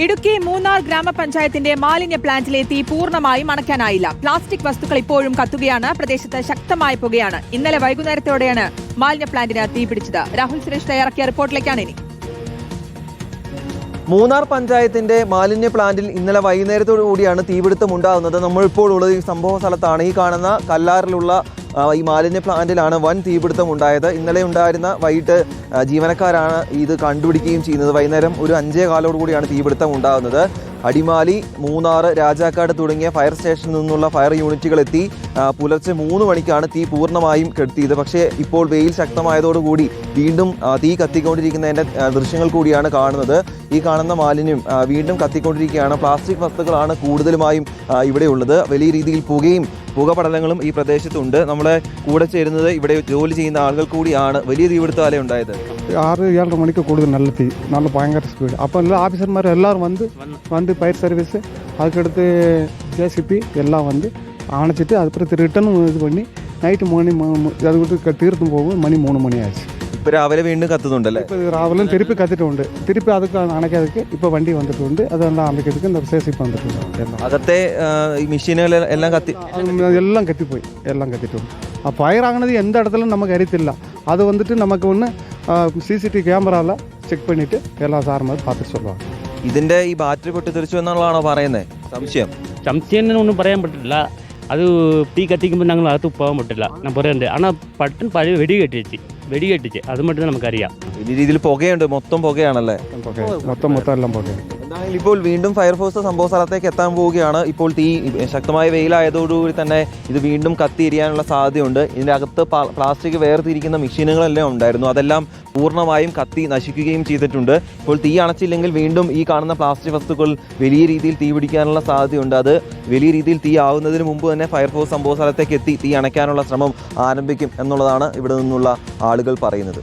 ഇടുക്കി മൂന്നാർ ഗ്രാമപഞ്ചായത്തിന്റെ മാലിന്യ പ്ലാന്റിലെ തീ പൂർണ്ണമായും അണയ്ക്കാനായില്ല. പ്ലാസ്റ്റിക് വസ്തുക്കൾ ഇപ്പോഴും കത്തുകയാണ്. പ്രദേശത്ത് ശക്തമായ പുകയാണ്. ഇന്നലെ വൈകുന്നേരത്തോടെയാണ് മാലിന്യ പ്ലാന്റിന് തീ പിടിച്ചത്. രാഹുൽ സുരേഷ് തയ്യാറാക്കിയ റിപ്പോർട്ടിലേക്കാണ് ഇനി. മൂന്നാർ പഞ്ചായത്തിന്റെ മാലിന്യ പ്ലാന്റിൽ ഇന്നലെ വൈകുന്നേരത്തോടു കൂടിയാണ് തീപിടുത്തം ഉണ്ടാകുന്നത്. നമ്മളിപ്പോൾ ഉള്ളത് ഈ സംഭവ സ്ഥലത്താണ്. ഈ കാണുന്ന കല്ലാറിലുള്ള ഈ മാലിന്യ പ്ലാന്റിലാണ് വൻ തീപിടുത്തം ഉണ്ടായത്. ഇന്നലെ ഉണ്ടായിരുന്ന വൈകിട്ട് ജീവനക്കാരാണ് ഇത് കണ്ടുപിടിക്കുകയും ചെയ്യുന്നത്. വൈകുന്നേരം ഒരു 5:15 കൂടിയാണ് തീപിടുത്തം ഉണ്ടാകുന്നത്. അടിമാലി, മൂന്നാർ, രാജാക്കാട് തുടങ്ങിയ ഫയർ സ്റ്റേഷനിൽ നിന്നുള്ള ഫയർ യൂണിറ്റുകൾ എത്തി പുലർച്ചെ 3 മണിക്കാണ് തീ പൂർണ്ണമായും കെടുത്തിയത്. പക്ഷേ ഇപ്പോൾ വെയിൽ ശക്തമായതോടുകൂടി വീണ്ടും തീ കത്തിക്കൊണ്ടിരിക്കുന്നതിൻ്റെ ദൃശ്യങ്ങൾ കൂടിയാണ് കാണുന്നത്. ഈ കാണുന്ന മാലിന്യം വീണ്ടും കത്തിക്കൊണ്ടിരിക്കുകയാണ്. പ്ലാസ്റ്റിക് വസ്തുക്കളാണ് കൂടുതലുമായും ഇവിടെയുള്ളത്. വലിയ രീതിയിൽ പുകപടലങ്ങളും ഈ പ്രദേശത്തുണ്ട്. നമ്മളെ കൂടെ ചേരുന്നത് ഇവിടെ ജോലി ചെയ്യുന്ന ആളുകൾ കൂടിയാണ്. വലിയ തീപിടുത്തം ഉണ്ടായത് 6-7:30 മണിക്ക് കൂടുതൽ നല്ല ഭയങ്കര സ്പീഡ്. അപ്പോൾ എല്ലാ ഓഫീസർമാരും എല്ലാവരും வந்து ஃபயர் சர்வீஸ் அதுக்கடுத்து ஜேசிபி எல்லாம் வந்து அணைச்சிட்டு அதுக்கப்புறம் ரிட்டர்னும் இது பண்ணி நைட்டு அது விட்டு தீர்த்தும் போகும். മണി 3 മണി ആச்சு. ഇപ്പോൾ രാവിലെ വീണ്ടും കത്തുന്നുണ്ടല്ലേ? ഇപ്പോൾ രാവിലെ തിരുപ്പി കത്തിട്ടുണ്ട്. തിരുപ്പി അതൊക്കെ അണയ്ക്കാതൊക്കെ ഇപ്പോൾ വണ്ടി വന്നിട്ടുണ്ട്. അതെല്ലാം അണയ്ക്കതൊക്കെ இந்த சேசிப்பு വന്നിട്ടുണ്ട്. അകത്തെ ഈ മെഷീനുകൾ എല്ലാം കത്തിപ്പോയി. എല്ലാം കത്തിട്ടുണ്ട്. ആ ഫയർ ആകുന്നത് എന്ത് ഇടത്തിലും നമുക്ക് അറിയത്തില്ല. അത് വന്നിട്ട് നമുക്ക് ഒന്ന് CCTV ക്യാമറയിൽ ചെക്ക് பண்ணிட்டு എല്ലാ സാറുമാർ பார்த்துட்டு சொல்லுவாங்க. ഇതിന്റെ ഈ ബാറ്ററി പൊട്ടിത്തെറിച്ചു എന്നുള്ളതാണോ പറയുന്നത്? സംശയം ഒന്നും പറയാൻ പറ്റില്ല. അത് തീ കത്തിക്കുമ്പോൾ ഞങ്ങൾ അകത്ത് പോകാൻ പറ്റില്ല. ഞാൻ പറയുന്നുണ്ട്. ஆனால் പട്ടൻ പഴയ വെടികെട്ടിച്ച് അത് மட்டும் നമുക്കറിയാം. ഈ രീതിയിൽ പുകയുണ്ട്. മൊത്തം പുകയാണല്ലേ? മൊത്തം എല്ലാം പുകയാണ്. എന്തായാലും ഇപ്പോൾ വീണ്ടും ഫയർഫോഴ്സ് സംഭവ സ്ഥലത്തേക്ക് എത്താൻ പോവുകയാണ്. ഇപ്പോൾ തീ ശക്തമായ വെയിലായതോടുകൂടി തന്നെ ഇത് വീണ്ടും കത്തിയിരിക്കാനുള്ള സാധ്യതയുണ്ട്. ഇതിൻ്റെ അകത്ത് പ്ലാസ്റ്റിക് വേർതിരിക്കുന്ന മെഷീനുകളെല്ലാം ഉണ്ടായിരുന്നു. അതെല്ലാം പൂർണ്ണമായും കത്തി നശിക്കുകയും ചെയ്തിട്ടുണ്ട്. ഇപ്പോൾ തീ അണച്ചില്ലെങ്കിൽ വീണ്ടും ഈ കാണുന്ന പ്ലാസ്റ്റിക് വസ്തുക്കൾ വലിയ രീതിയിൽ തീ പിടിക്കാനുള്ള സാധ്യതയുണ്ട്. അത് വലിയ രീതിയിൽ തീ ആവുന്നതിന് മുമ്പ് തന്നെ ഫയർഫോഴ്സ് സംഭവ സ്ഥലത്തേക്ക് എത്തി തീ അണയ്ക്കാനുള്ള ശ്രമം ആരംഭിക്കും എന്നുള്ളതാണ് ഇവിടെ നിന്നുള്ള ആളുകൾ പറയുന്നത്.